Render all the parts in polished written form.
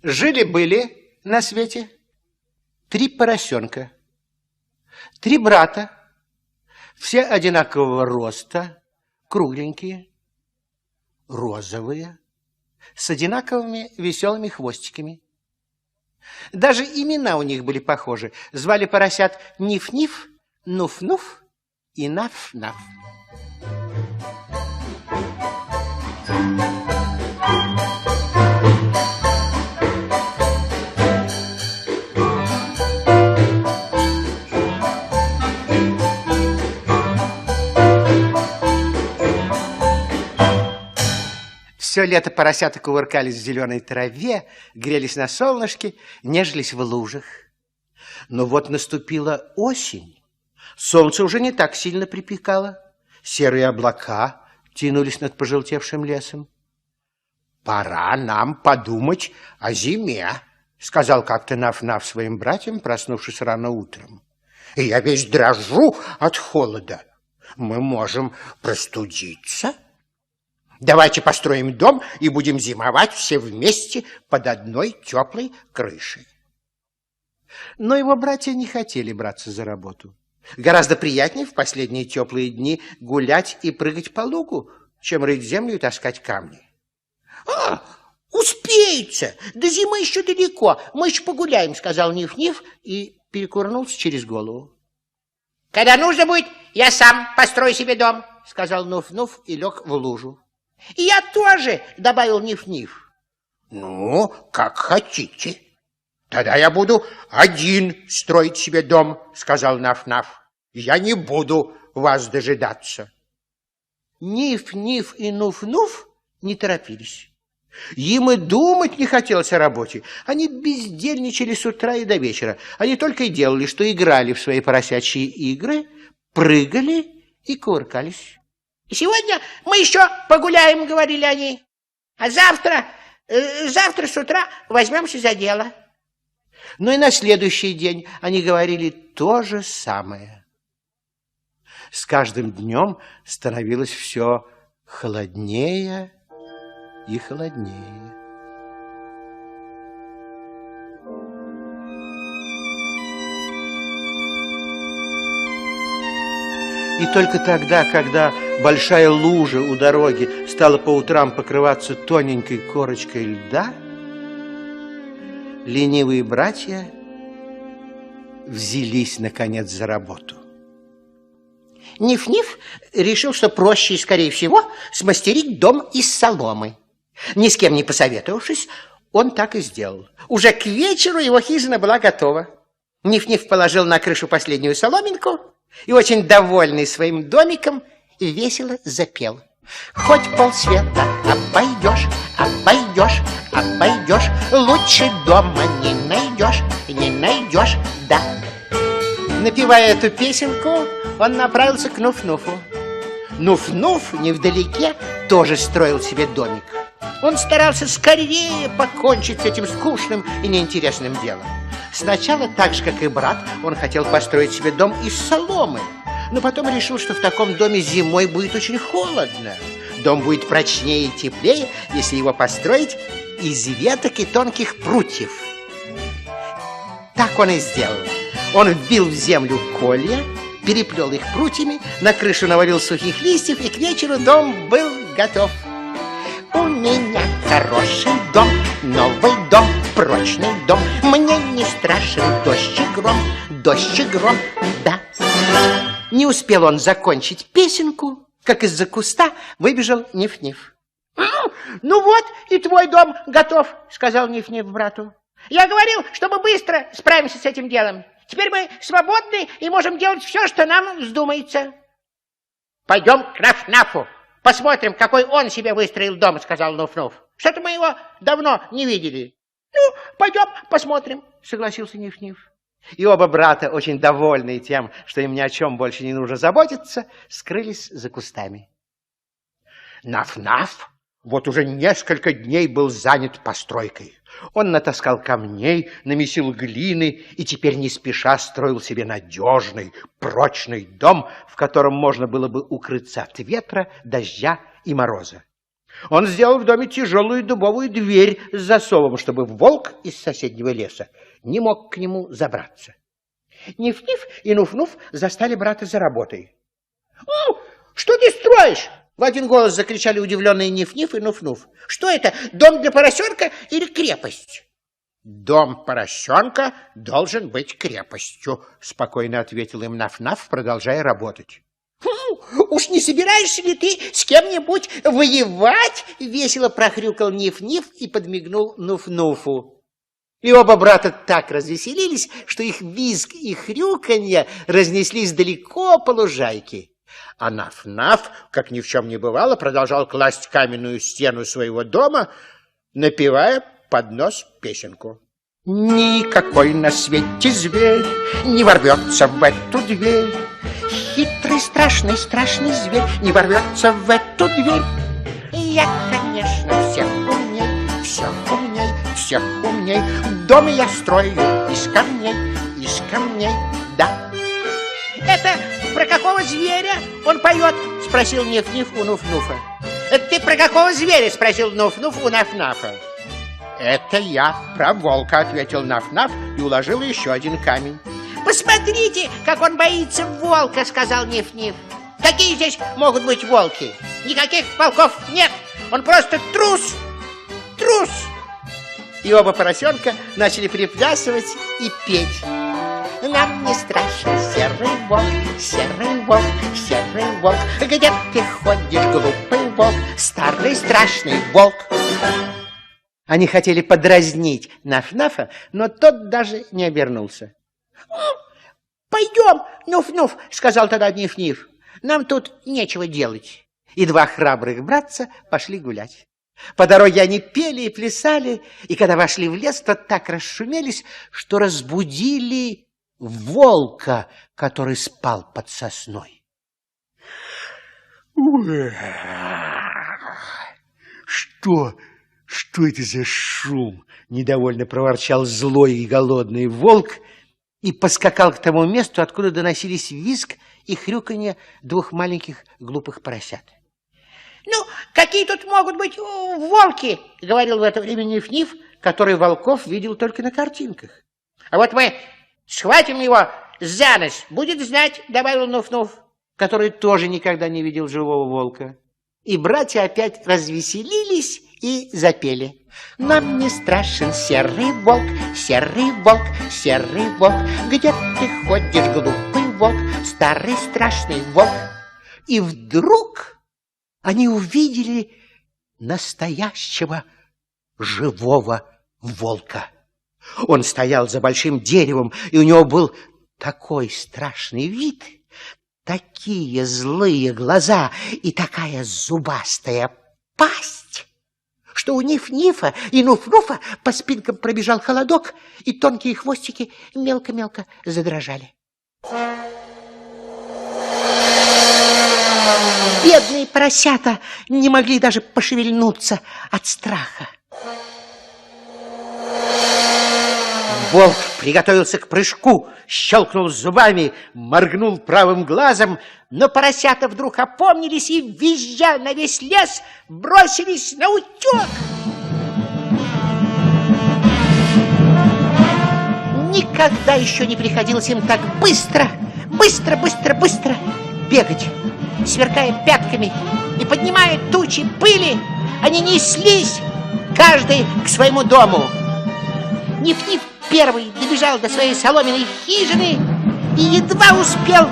Жили-были на свете 3 поросенка, 3 брата, все одинакового роста, кругленькие, розовые, с одинаковыми веселыми хвостиками. Даже имена у них были похожи. Звали поросят Ниф-Ниф, Нуф-Нуф и Наф-Наф. Все лето поросята кувыркались в зеленой траве, грелись на солнышке, нежились в лужах. Но вот наступила осень. Солнце уже не так сильно припекало. Серые облака тянулись над пожелтевшим лесом. «Пора нам подумать о зиме», — сказал как-то Наф-Наф своим братьям, проснувшись рано утром. «Я весь дрожу от холода. Мы можем простудиться. Давайте построим дом и будем зимовать все вместе под одной теплой крышей». Но его братья не хотели браться за работу. Гораздо приятнее в последние теплые дни гулять и прыгать по лугу, чем рыть землю и таскать камни. Успеется! До зимы еще далеко. Мы еще погуляем, сказал Ниф-Ниф и перекурнулся через голову. Когда нужно будет, я сам построю себе дом, сказал Нуф-Нуф и лег в лужу. И я тоже, добавил Ниф-Ниф. Ну, как хотите. Тогда я буду один строить себе дом, сказал Наф-Наф. Я не буду вас дожидаться. Ниф-Ниф и Нуф-Нуф не торопились. Им и думать не хотелось о работе. Они бездельничали с утра и до вечера. Они только и делали, что играли в свои поросячьи игры, прыгали и кувыркались. «Сегодня мы еще погуляем», — говорили они. «А завтра с утра возьмемся за дело». Но и на следующий день они говорили то же самое. С каждым днем становилось все холоднее и холоднее. И только тогда, когда большая лужа у дороги стала по утрам покрываться тоненькой корочкой льда, ленивые братья взялись, наконец, за работу. Ниф-Ниф решил, что проще и, скорее всего, смастерить дом из соломы. Ни с кем не посоветовавшись, он так и сделал. Уже к вечеру его хижина была готова. Ниф-Ниф положил на крышу последнюю соломинку и, очень довольный своим домиком, весело запел. Хоть полсвета обойдешь, обойдешь, обойдешь, лучше дома не найдешь, да. Напевая эту песенку, он направился к Нуф-Нуфу. Нуф-Нуф невдалеке тоже строил себе домик. Он старался скорее покончить с этим скучным и неинтересным делом. Сначала, так же, как и брат, он хотел построить себе дом из соломы, но потом решил, что в таком доме зимой будет очень холодно. Дом будет прочнее и теплее, если его построить из веток и тонких прутьев. Так он и сделал. Он вбил в землю колья, переплел их прутьями, на крышу навалил сухих листьев, и к вечеру дом был готов. У меня хороший дом, новый дом, прочный дом. Мне не страшен дождь и гром, да. Не успел он закончить песенку, как из-за куста выбежал Ниф-Ниф. «Ну вот, и твой дом готов», — сказал Ниф-Ниф брату. «Я говорил, что мы быстро справимся с этим делом. Теперь мы свободны и можем делать все, что нам вздумается». «Пойдем к Наф-Нафу, посмотрим, какой он себе выстроил дом», — сказал Нуф-Нуф. «Что-то мы его давно не видели». «Ну, пойдем посмотрим», — согласился Ниф-Ниф. И оба брата, очень довольные тем, что им ни о чем больше не нужно заботиться, скрылись за кустами. Наф-Наф вот уже несколько дней был занят постройкой. Он натаскал камней, намесил глины и теперь не спеша строил себе надежный, прочный дом, в котором можно было бы укрыться от ветра, дождя и мороза. Он сделал в доме тяжелую дубовую дверь с засовом, чтобы волк из соседнего леса не мог к нему забраться. Ниф-Ниф и Нуф-Нуф застали брата за работой. Что ты строишь? В один голос закричали удивленные Ниф-Ниф и Нуф-Нуф. Что это, дом для поросенка или крепость? Дом поросенка должен быть крепостью, спокойно ответил им Наф-Наф, продолжая работать. Уж не собираешься ли ты с кем-нибудь воевать? Весело прохрюкал Ниф-Ниф и подмигнул Нуф-Нуфу. И оба брата так развеселились, что их визг и хрюканье разнеслись далеко по лужайке. А Наф-Наф, как ни в чем не бывало, продолжал класть каменную стену своего дома, напевая под нос песенку. Никакой на свете зверь не ворвется в эту дверь. Хитрый, страшный, страшный зверь не ворвется в эту дверь. Я, конечно, Всех умней, всех умней. Дом я строю из камней, да. Это про какого зверя он поет? Спросил Ниф-Ниф у Нуф-Нуфа. Ты про какого зверя? Спросил Нуф-Нуф у Наф-Нафа. Это я про волка, ответил Наф-Наф и уложил еще один камень. Посмотрите, как он боится волка, сказал Ниф-Ниф. Какие здесь могут быть волки? Никаких волков нет. Он просто трус. Трус. И оба поросенка начали приплясывать и петь. Нам не страшен серый волк, серый волк, серый волк. Где ты ходишь, глупый волк, старый страшный волк? Они хотели подразнить Наф-Нафа, но тот даже не обернулся. Пойдем, Нуф-Нуф, сказал тогда Ниф-Ниф. Нам тут нечего делать. И два храбрых братца пошли гулять. По дороге они пели и плясали, и когда вошли в лес, то так расшумелись, что разбудили волка, который спал под сосной. Что это за шум? Недовольно проворчал злой и голодный волк и поскакал к тому месту, откуда доносились визг и хрюканье двух маленьких глупых поросят. Ну, какие тут могут быть волки? Говорил в это время Ниф-Ниф, который волков видел только на картинках. А вот мы схватим его за нос, будет знать, добавил Нуф-Нуф, который тоже никогда не видел живого волка. И братья опять развеселились и запели. Нам не страшен серый волк, серый волк, серый волк. Где ты ходишь, глупый волк, старый страшный волк? И вдруг они увидели настоящего живого волка. Он стоял за большим деревом, и у него был такой страшный вид, такие злые глаза и такая зубастая пасть, что у Ниф-Нифа и Нуф-Нуфа по спинкам пробежал холодок, и тонкие хвостики мелко-мелко задрожали. Бедные поросята не могли даже пошевельнуться от страха. Волк приготовился к прыжку, щелкнул зубами, моргнул правым глазом, но поросята вдруг опомнились и, визжа на весь лес, бросились на утек. Никогда еще не приходилось им так быстро бегать, сверкая пятками и поднимая тучи пыли. Они неслись, каждый к своему дому. Ниф-Ниф первый добежал до своей соломенной хижины и едва успел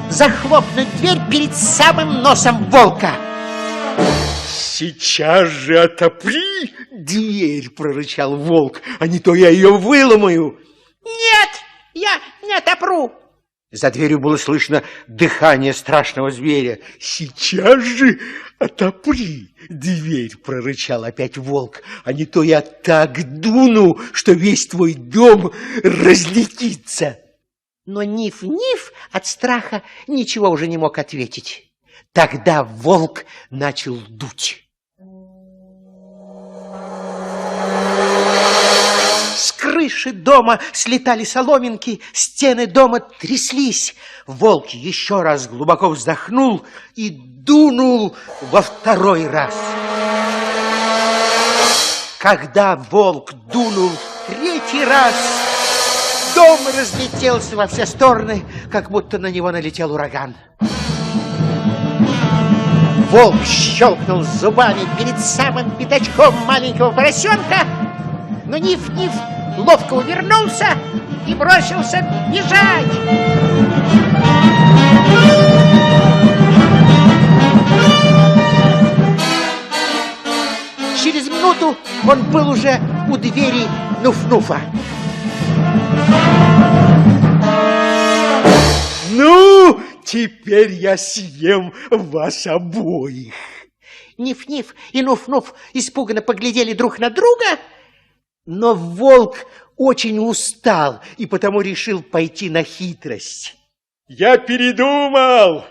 захлопнуть дверь перед самым носом волка. «Сейчас же отопри дверь!» — прорычал волк. «А не то я ее выломаю!» «Нет, я не отопру!» За дверью было слышно дыхание страшного зверя. «Сейчас же отопри дверь!» — прорычал опять волк. «А не то я так дуну, что весь твой дом разлетится!» Но Ниф-Ниф от страха ничего уже не мог ответить. Тогда волк начал дуть. С крыши дома слетали соломинки, стены дома тряслись. Волк еще раз глубоко вздохнул и дунул во второй раз. Когда волк дунул третий раз, дом разлетелся во все стороны, как будто на него налетел ураган. Волк щелкнул зубами перед самым пятачком маленького поросенка, но Ниф-Ниф ловко увернулся и бросился бежать. Через минуту он был уже у двери Нуф-Нуфа. Ну, теперь я съем вас обоих. Ниф-Ниф и Нуф-Нуф испуганно поглядели друг на друга, но волк очень устал и потому решил пойти на хитрость. Я передумал,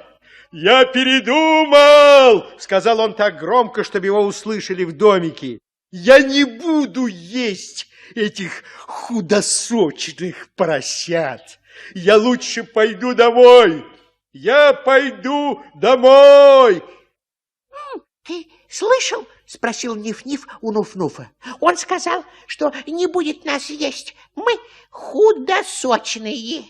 сказал он так громко, чтобы его услышали в домике. Я не буду есть этих худосочных поросят. Я лучше пойду домой. Я пойду домой. Ты слышал? Спросил Ниф-Ниф у Нуф-Нуфа. Он сказал, что не будет нас есть. Мы худосочные.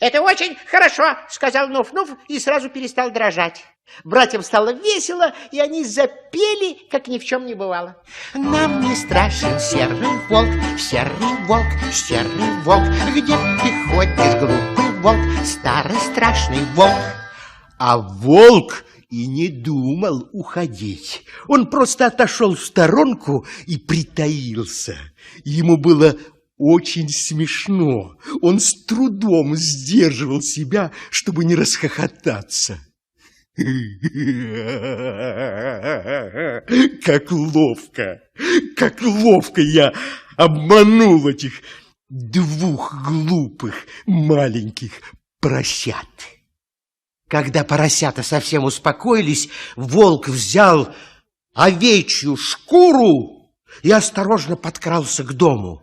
Это очень хорошо, сказал Нуф-Нуф и сразу перестал дрожать. Братьям стало весело, и они запели, как ни в чем не бывало. Нам не страшен серый волк, серый волк. Где ты ходишь, глупый волк, старый страшный волк? А волк и не думал уходить. Он просто отошел в сторонку и притаился. Ему было очень смешно. Он с трудом сдерживал себя, чтобы не расхохотаться. Как ловко я обманул этих двух глупых маленьких поросят. Когда поросята совсем успокоились, волк взял овечью шкуру и осторожно подкрался к дому.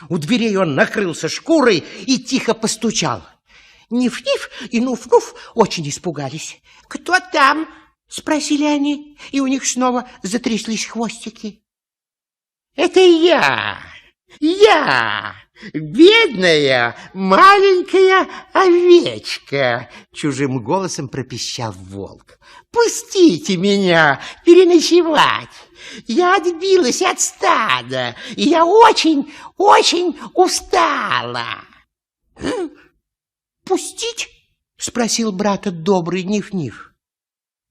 У дверей он накрылся шкурой и тихо постучал. Ниф-Ниф и Нуф-Нуф очень испугались. «Кто там?» — спросили они, и у них снова затряслись хвостики. «Это я, бедная маленькая овечка!» — чужим голосом пропищал волк. «Пустите меня переночевать! Я отбилась от стада, и я очень устала!» «Пустить?» — спросил брата добрый Ниф-Ниф.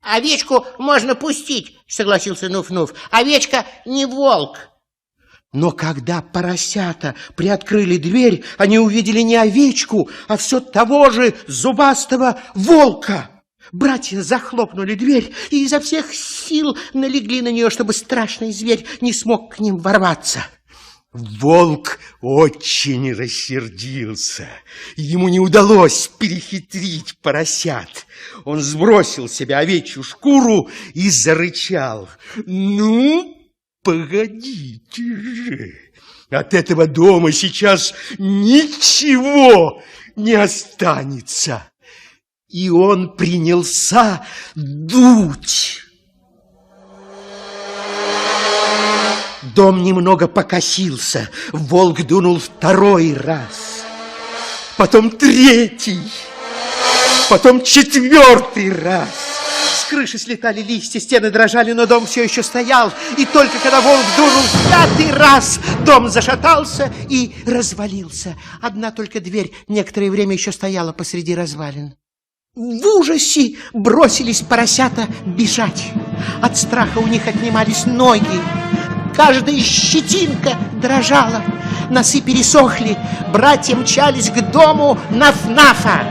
«Овечку можно пустить», — согласился Нуф-Нуф. «Овечка не волк». Но когда поросята приоткрыли дверь, они увидели не овечку, а все того же зубастого волка. Братья захлопнули дверь и изо всех сил налегли на нее, чтобы страшный зверь не смог к ним ворваться. Волк очень рассердился. Ему не удалось перехитрить поросят. Он сбросил с себя овечью шкуру и зарычал. «Ну, погодите же! От этого дома сейчас ничего не останется!» И он принялся дуть. Дом немного покосился. Волк дунул второй раз. Потом третий. Потом четвертый раз. С крыши слетали листья, стены дрожали, но дом все еще стоял. И только когда волк дунул в пятый раз, дом зашатался и развалился. Одна только дверь некоторое время еще стояла посреди развалин. В ужасе бросились поросята бежать. От страха у них отнимались ноги. Каждая щетинка дрожала. Носы пересохли. Братья мчались к дому Наф-Нафа.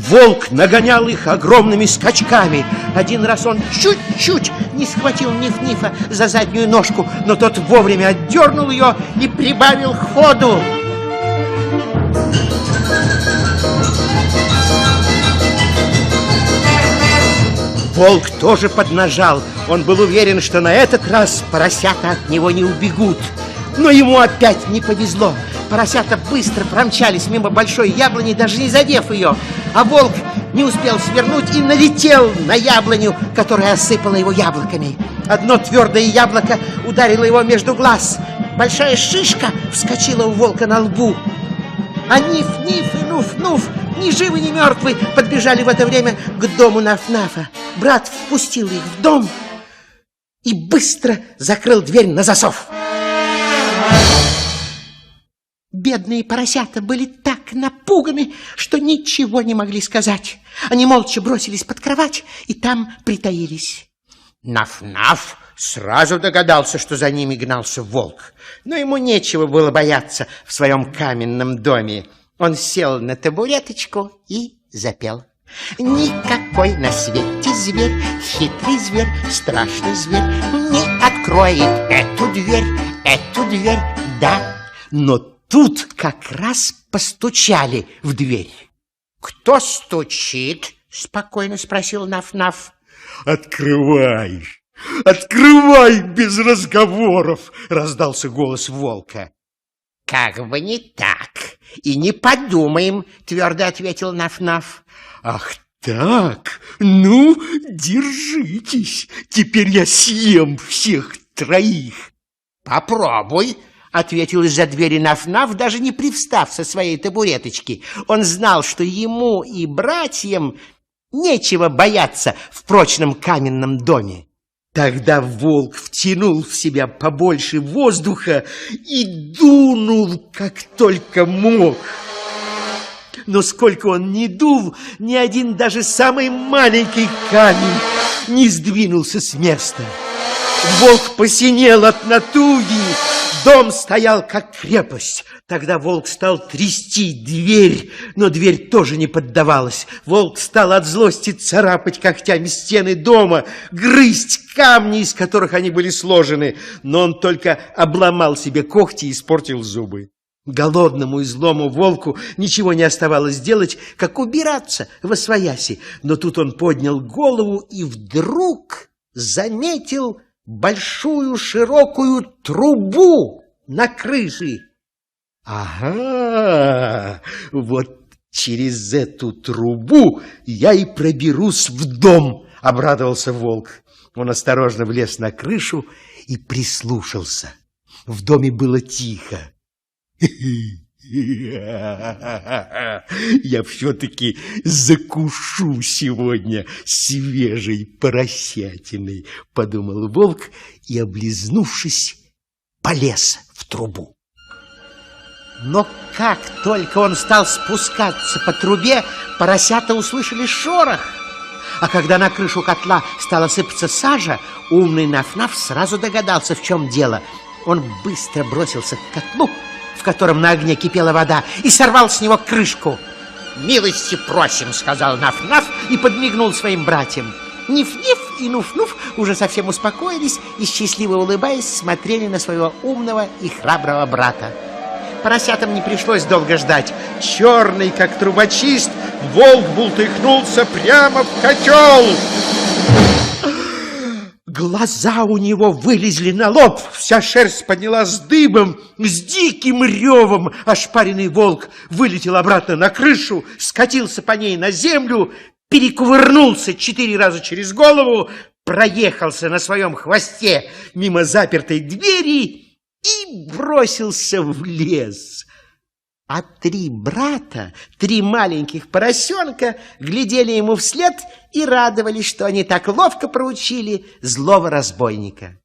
Волк нагонял их огромными скачками. Один раз он чуть-чуть не схватил Ниф-Нифа за заднюю ножку, но тот вовремя отдернул ее и прибавил ходу. Волк тоже поднажал. Он был уверен, что на этот раз поросята от него не убегут. Но ему опять не повезло. Поросята быстро промчались мимо большой яблони, даже не задев ее, а волк не успел свернуть и налетел на яблоню, которая осыпала его яблоками. Одно твердое яблоко ударило его между глаз. Большая шишка вскочила у волка на лбу. А Ниф-Ниф и Нуф-Нуф, ни живы, ни мертвы, подбежали в это время к дому Наф-Нафа. Брат впустил их в дом и быстро закрыл дверь на засов. Бедные поросята были так напуганы, что ничего не могли сказать. Они молча бросились под кровать и там притаились. Наф-Наф сразу догадался, что за ними гнался волк. Но ему нечего было бояться в своем каменном доме. Он сел на табуреточку и запел. Никакой на свете зверь, хитрый зверь, страшный зверь, не откроет эту дверь, да. Но тут как раз постучали в дверь. «Кто стучит?» — спокойно спросил Наф-Наф. «Открывай! Открывай без разговоров!» — раздался голос волка. «Как бы не так, и не подумаем», — твердо ответил Наф-Наф. «Ах так? Ну, держитесь, теперь я съем всех троих». «Попробуй», — ответил из-за двери Наф-Наф, даже не привстав со своей табуреточки. Он знал, что ему и братьям нечего бояться в прочном каменном доме. Тогда волк втянул в себя побольше воздуха и дунул, как только мог. Но сколько он ни дул, ни один даже самый маленький камень не сдвинулся с места. Волк посинел от натуги, дом стоял как крепость. Тогда волк стал трясти дверь, но дверь тоже не поддавалась. Волк стал от злости царапать когтями стены дома, грызть камни, из которых они были сложены, но он только обломал себе когти и испортил зубы. Голодному и злому волку ничего не оставалось делать, как убираться восвояси. Но тут он поднял голову и вдруг заметил большую широкую трубу на крыше. «Ага, вот через эту трубу я и проберусь в дом», — обрадовался волк. Он осторожно влез на крышу и прислушался. В доме было тихо. «Я все-таки закушу сегодня свежей поросятиной», — подумал волк и, облизнувшись, полез в трубу. Но как только он стал спускаться по трубе, поросята услышали шорох. А когда на крышу котла стала сыпаться сажа, умный Наф-Наф сразу догадался, в чем дело. Он быстро бросился к котлу, в котором на огне кипела вода, и сорвал с него крышку. «Милости просим», — сказал Наф-Наф и подмигнул своим братьям. Ниф-Ниф и Нуф-Нуф уже совсем успокоились и, счастливо улыбаясь, смотрели на своего умного и храброго брата. Поросятам не пришлось долго ждать. Черный, как трубочист, волк бултыхнулся прямо в котел. Глаза у него вылезли на лоб, вся шерсть поднялась дыбом, с диким ревом ошпаренный волк вылетел обратно на крышу, скатился по ней на землю, перекувырнулся 4 раза через голову, проехался на своем хвосте мимо запертой двери и бросился в лес. А 3 брата, 3 маленьких поросенка глядели ему вслед и радовались, что они так ловко проучили злого разбойника.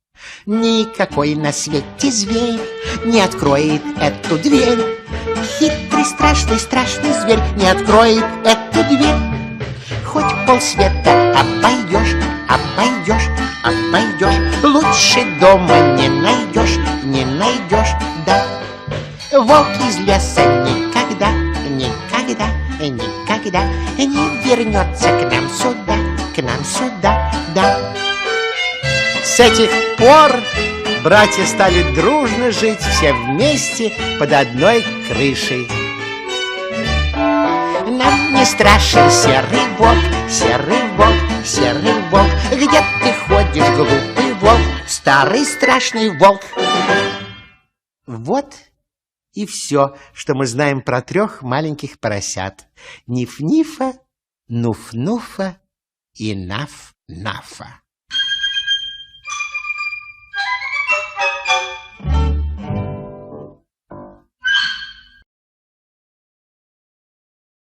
Никакой на свете зверь не откроет эту дверь. Хитрый, страшный, страшный зверь не откроет эту дверь. Хоть полсвета обойдешь, обойдешь, обойдешь, лучше дома не найдешь, не найдешь, да. Волк из леса никогда, никогда, никогда не вернется к нам сюда, да. С этих пор братья стали дружно жить все вместе под одной крышей. Нам не страшен серый волк, серый волк, серый волк. Где ты ходишь, глупый волк, старый страшный волк? Вот И все, что мы знаем про 3 маленьких поросят. Ниф-Нифа, Нуф-Нуфа и Наф-Нафа.